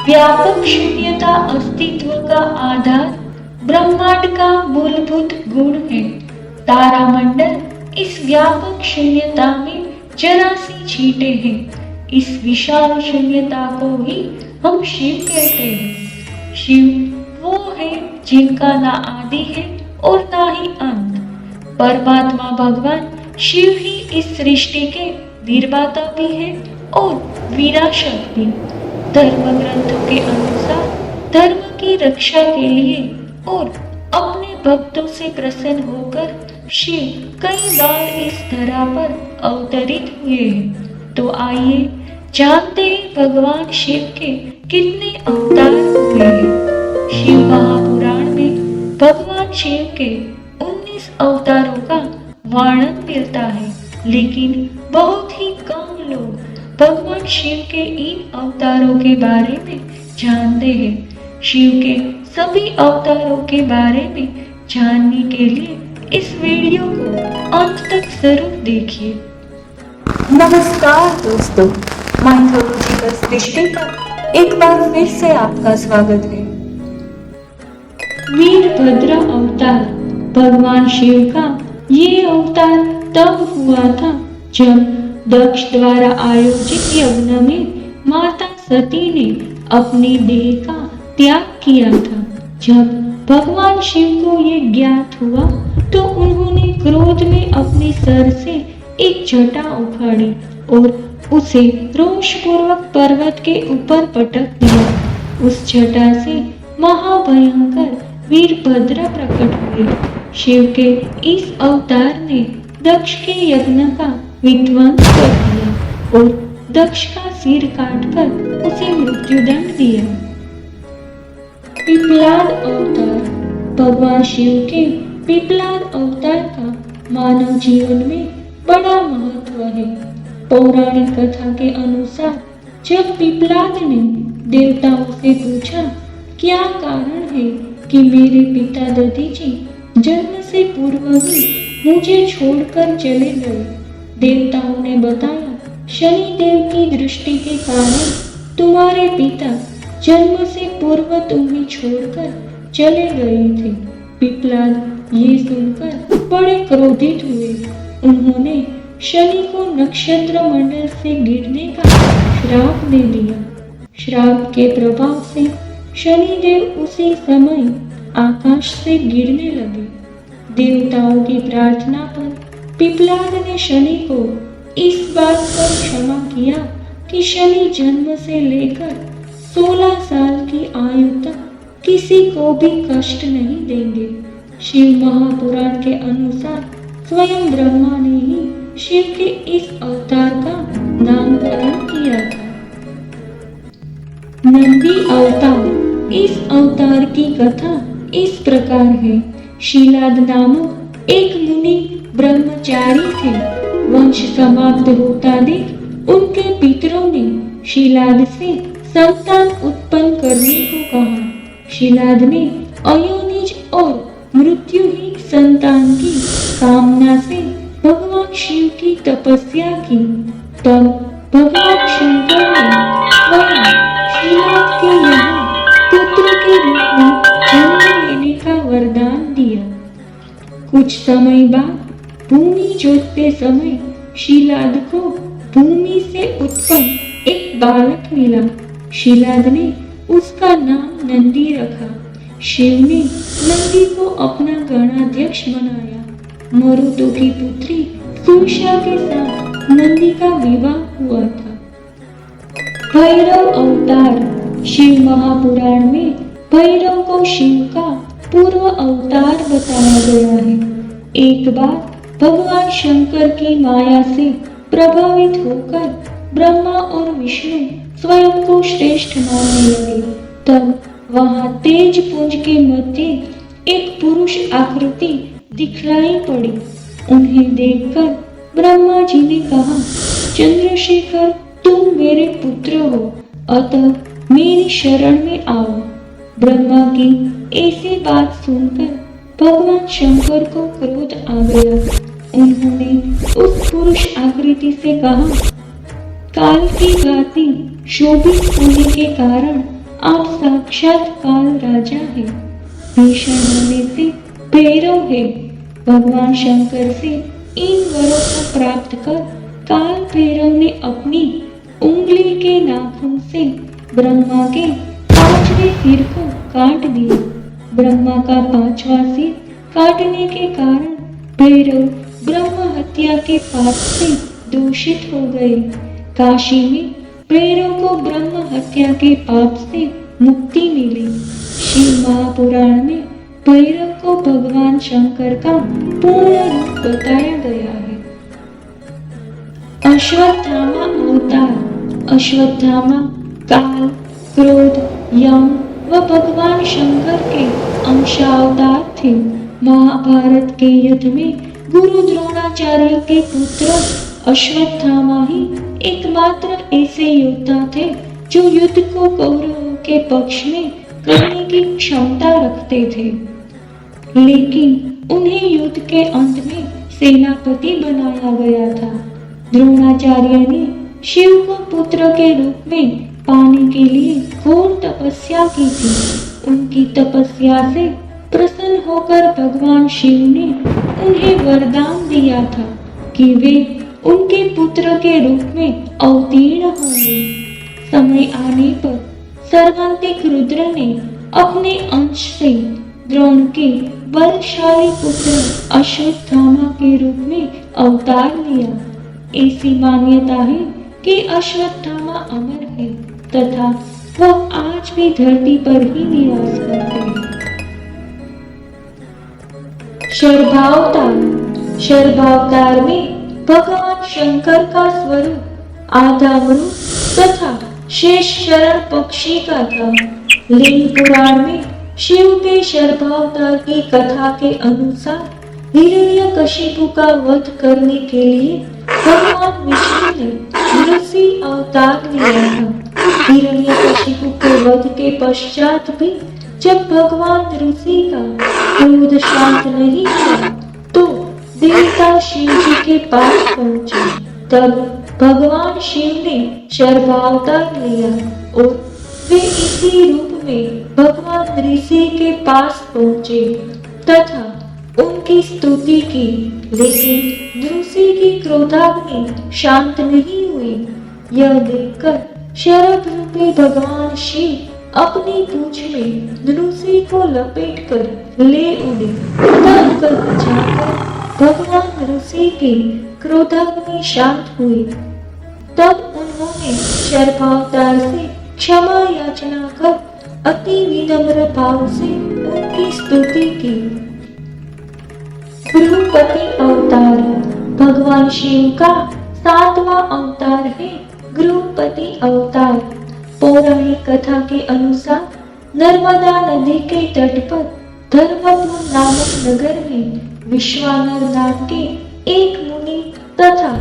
व्यापक शून्यता अस्तित्व का आधार, ब्रह्मांड का मूलभूत गुण है। तारामंडल इस व्यापक शून्यता में जरा सी छींटे हैं। इस विशाल शून्यता को ही हम शिव कहते हैं। शिव वो है जिनका ना आदि है और ना ही अंत। परमात्मा भगवान शिव ही इस सृष्टि के निर्माता भी है और विनाशक भी। धर्म ग्रंथों के अनुसार धर्म की रक्षा के लिए और अपने भक्तों से प्रसन्न होकर शिव कई बार इस धरा पर अवतरित हुए हैं। तो आइए जानते हैं भगवान शिव के कितने अवतार हुए हैं। शिव महापुराण में भगवान शिव के 19 अवतारों का वर्णन मिलता है, लेकिन बहुत ही कम लोग भगवान शिव के इन अवतारों के बारे में जानते हैं। शिव के सभी अवतारों के बारे में जानने के लिए इस वीडियो को अंत तक जरूर देखिए। नमस्कार दोस्तों, माइथोलॉजिकल सृष्टि पर एक बार फिर से आपका स्वागत है। वीरभद्र अवतार भगवान शिव का ये अवतार तब हुआ था जब दक्ष द्वारा आयोजित यज्ञ में माता सती ने अपनी देह का त्याग किया था। जब भगवान शिव को ये ज्ञात हुआ तो उन्होंने क्रोध में अपने सर से एक जटा उखाड़ी और उसे रोषपूर्वक पर्वत के ऊपर पटक दिया। उस जटा से महाभयंकर वीरभद्र प्रकट हुए। शिव के इस अवतार ने दक्ष के यज्ञ का विध्वंस कर दिया और दक्ष का सिर काटकर उसे मृत्युदंड दिया। पिपलाद अवतार भगवान शिव के पिपलाद अवतार का मानव जीवन में बड़ा महत्व है। पौराणिक कथा के अनुसार जब पिपलाद ने देवताओं से पूछा, क्या कारण है कि मेरे पिता दधीचि जन्म से पूर्व ही मुझे छोड़कर चले गए, देवताओं ने बताया, शनिदेव की दृष्टि के कारण तुम्हारे पिता जन्म से पूर्व तुम्हें छोड़कर चले गए थे। पिपलाद ये सुनकर बड़े क्रोधित हुए। उन्होंने शनि को नक्षत्र मंडल से गिरने का श्राप दे दिया। श्राप के प्रभाव से शनिदेव उसी समय आकाश से गिरने लगे। देवताओं की प्रार्थना पर पिपलाद ने शनि को इस बात पर क्षमा किया कि शनि जन्म से लेकर 16 साल की आयु तक किसी को भी कष्ट नहीं देंगे। शिव महापुराण के अनुसार स्वयं ब्रह्मा ने ही शिव के इस अवतार का नामकरण किया था। नंदी अवतार। इस अवतार की कथा इस प्रकार है। शीलाद नामक एक मुनि ब्रह्मचारी थे। वंश समाप्त होता देख उनके पितरों ने शीलाद से संतान उत्पन्न करने को कहा। शीलाद ने अयोनिज और मृत्युहीन संतान की कामना से भगवान शिव की तपस्या की। तब भगवान शंकर ने स्वयं शीलाद के यहाँ पुत्र के रूप में जन्म लेने का वरदान दिया। कुछ समय बाद भूमि जोतते समय शीलाद को भूमि से उत्पन्न एक बालक मिला। शीलाद ने उसका नाम नंदी रखा। शिव ने नंदी को अपना गणाध्यक्ष बनाया। मरुतों की पुत्री सुषा के साथ नंदी का विवाह हुआ था। भैरव अवतार। शिव महापुराण में भैरव को शिव का पूर्व अवतार बताया गया है। एक बार भगवान शंकर की माया से प्रभावित होकर ब्रह्मा और विष्णु स्वयं को श्रेष्ठ मानने लगे। तब वहां तेज पुंज के मध्य एक पुरुष आकृति दिखलाई पड़ी। उन्हें देखकर ब्रह्मा जी ने कहा, चंद्रशेखर तुम मेरे पुत्र हो, अतः मेरी शरण में आओ। ब्रह्मा की ऐसी बात सुनकर भगवान शंकर को क्रोध आ गया। उन्होंने उस पुरुष आकृति से कहा, काल की भांति शोभित होने के कारण आप साक्षात काल राजा है। भीषण होने से भैरव है। भगवान शंकर से इन वरों को प्राप्त कर काल भैरव ने अपनी उंगली के नाखून से ब्रह्मा के 5वें सिर को काट दिया। ब्रह्मा का 5वां सिर काटने के कारण भैरव ब्रह्म हत्या के पाप से दूषित हो गए। काशी में भैरव को ब्रह्म हत्या के पाप से मुक्ति मिली। शिव महापुराण में भैरव को भगवान शंकर का पूर्ण रूप बताया गया है। अश्वत्थामा अवतार। अश्वत्थामा काल, क्रोध, यम व भगवान शंकर के अंशावतार थे। महाभारत के युद्ध में गुरु द्रोणाचार्य के पुत्र अश्वत्थामा ही एकमात्र ऐसे योद्धा थे जो युद्ध को कौरवों के पक्ष में करने की क्षमता रखते थे, लेकिन उन्हें युद्ध के अंत में सेनापति बनाया गया था। द्रोणाचार्य ने शिव को पुत्र के रूप में पाने के लिए घोर तपस्या की थी। उनकी तपस्या से प्रसन्न होकर भगवान शिव ने उन्हें वरदान दिया था कि वे उनके पुत्र के रूप में अवतीर्ण होंगे। समय आने पर सर्वांतिक रुद्र ने अपने अंश से द्रोण के बलशाली पुत्र अश्वत्थामा के रूप में अवतार लिया। ऐसी मान्यता है कि अश्वत्थामा अमर है तथा वह आज भी धरती पर ही निवास करते हैं। शर्भावतार। शर्भावतार में भगवान शंकर का स्वरूप आधा मृग तथा शेष शरण पक्षी का था। लिंग पुराण में शिव के शर्भावतार की कथा के अनुसार हिरण्यकशिपु का वध करने के लिए भगवान विष्णु ने ऋषि अवतार लिया था। हिरण्यकशिपु के वध के पश्चात भी जब भगवान ऋषि का क्रोध शांत नहीं हुआ तो देवता शिव जी के पास पहुंचे। तब भगवान शिव ने शर्भावतार लिया और वे इसी रूप में भगवान ऋषि के पास पहुंचे तथा उनकी स्तुति की, लेकिन ऋषि की क्रोधाग्नि शांत नहीं हुई। यह देखकर शरभ रूपी भगवान शिव अपनी पूंछ में ऋषि को लपेट कर ले उड़े। तब कहीं जाकर भगवान ऋषि की क्रोधाग्नि शांत हुई। तब उन्होंने शर्भावतार से क्षमा याचना कर अति विनम्र भाव से उनकी स्तुति की। गृहपति अवतार। भगवान शिव का 7वां अवतार है गृहपति अवतार। पौराणिक कथा के अनुसार नर्मदा नदी के तट पर धर्मपुर नामक नगर में विश्वानर नाम के एक मुनि तथा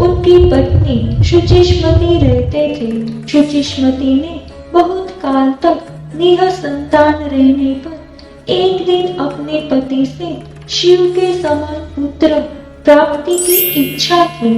उनकी पत्नी शुचिष्मति रहते थे। शुचिष्मति ने बहुत काल तक निःसंतान रहने पर एक दिन अपने पति से शिव के समान पुत्र प्राप्ति की इच्छा की।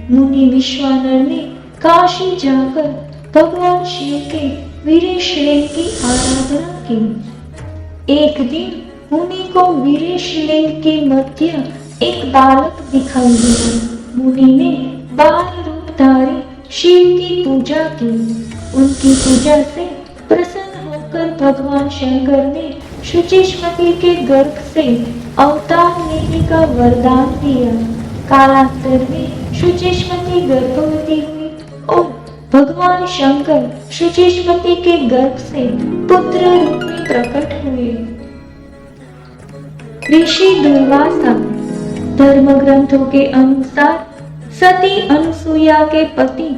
मुनि विश्वानर ने काशी जाकर भगवान शिव के वीरेशलिंग की आराधना की। एक दिन मुनि को वीरेशलिंग के मध्य एक बालक दिखाई दिया। मुनि ने बाल रूपधारी शिव की पूजा की। उनकी पूजा से प्रसन्न होकर भगवान शंकर ने शुचिष्मति के गर्भ से अवतार लेने का वरदान दिया। कालांतर में शुचिष्मति गर्भवती हुई और भगवान शंकर शुचिष्मति के गर्भ से पुत्र रूप में प्रकट हुए। ऋषि दुर्वासा। धर्म ग्रंथों के अनुसार सती अनुसुईया के पति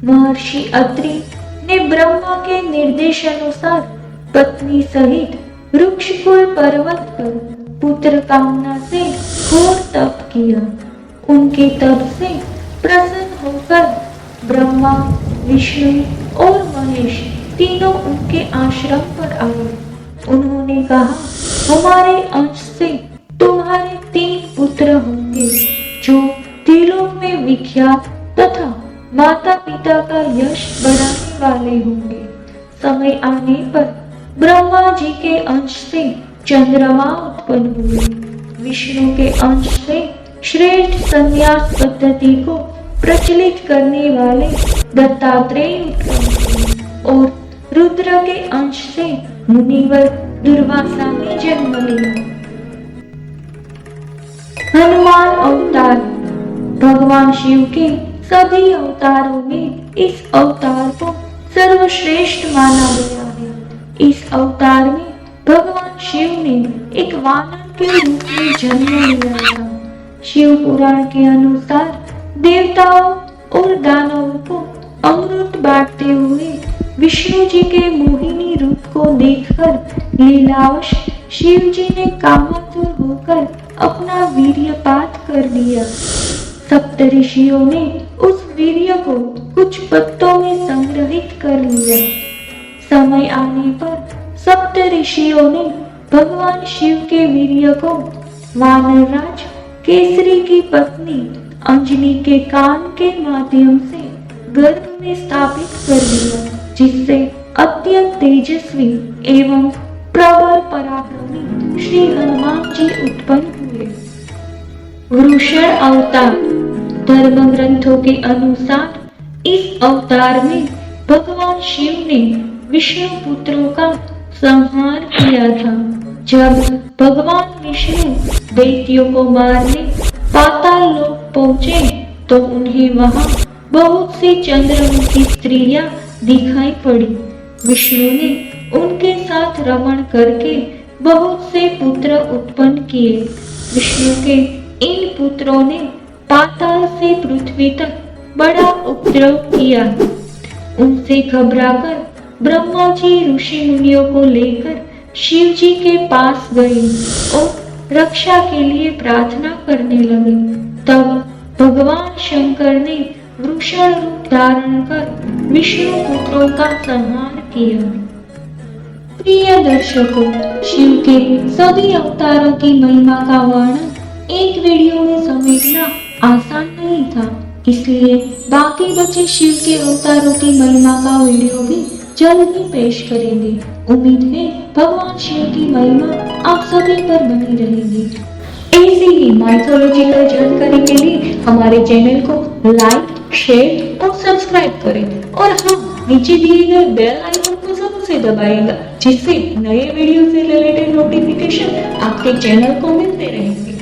महर्षि अत्रि ने ब्रह्मा के निर्देशानुसार पत्नी सहित वृक्षकुल पर्वत पर पुत्र कामना से घोर तप किया। उनके तप से प्रसन्न होकर ब्रह्मा, विष्णु और महेश तीनों उनके आश्रम पर आए। उन्होंने कहा, हमारे अंश से तुम्हारे 3 पुत्र होंगे जो त्रिलोक में विख्यात तथा माता पिता का यश बढ़ाने वाले होंगे। समय आने पर ब्रह्मा जी के अंश से चंद्रमा उत्पन्न हुए। विष्णु के अंश से श्रेष्ठ संन्यास पद्धति को प्रचलित करने वाले दत्तात्रेय उत्पन्न हुए और रुद्र के अंश से मुनिवर दुर्वासा ने जन्म लिया। हनुमान अवतार भगवान शिव के सभी अवतारों में इस अवतार को सर्वश्रेष्ठ माना गया है। इस अवतार में भगवान शिव ने एक वानर के रूप में जन्म लिया था। शिव पुराण के अनुसार देवताओं और दानवों को अमृत बांटते हुए विष्णु जी के मोहिनी रूप को देखकर लीलावश शिव जी ने कामातुर होकर अपना वीर्यपात कर दिया। सप्तऋषियों ने उस वीर्य को कुछ पत्तों में संग्रहित कर लिया। समय आने पर सप्तऋषियों ने भगवान शिव के वीर्य को वानरराज केसरी की पत्नी अंजनी के कान के माध्यम से गर्भ में स्थापित कर दिया, जिससे अत्यंत तेजस्वी एवं प्रबल पराक्रमी श्री हनुमान जी उत्पन्न हुए। वृषण अवतार धर्म ग्रंथों के अनुसार इस अवतार में भगवान शिव ने विष्णु पुत्रों का संहार किया था। जब भगवान विष्णु दैत्यों को मारने पाताल लोक पहुंचे तो उन्हें वहां बहुत सी चंद्रमुखी स्त्रियां दिखाई पड़ी। विष्णु ने उनके साथ रमण करके बहुत से पुत्र उत्पन्न किए। विष्णु के इन पुत्रों ने पाताल से पृथ्वी तक बड़ा उपद्रव किया। उनसे घबराकर ब्रह्मा जी ऋषि मुनियों को लेकर शिव जी के पास गए और रक्षा के लिए प्रार्थना करने लगे। तब भगवान शंकर ने वृषण रूप धारण कर विष्णु पुत्रों का संहार किया। प्रिय दर्शकों, शिव के सभी अवतारों की महिमा का वर्णन एक वीडियो में समेटना आसान नहीं था, इसलिए बाकी बचे शिव के अवतारों की महिमा का वीडियो भी जल्द ही पेश करेंगे। उम्मीद है भगवान शिव की महिमा आप सभी पर बनी रहेगी। ऐसी ही माइथोलॉजिकल जानकारी के लिए हमारे चैनल को लाइक, शेयर और सब्सक्राइब करें और हाँ, नीचे दिए गए बेल आइकन को जरूर से दबाएगा, जिससे नए वीडियो से रिलेटेड नोटिफिकेशन आपके चैनल को मिलते रहेंगे।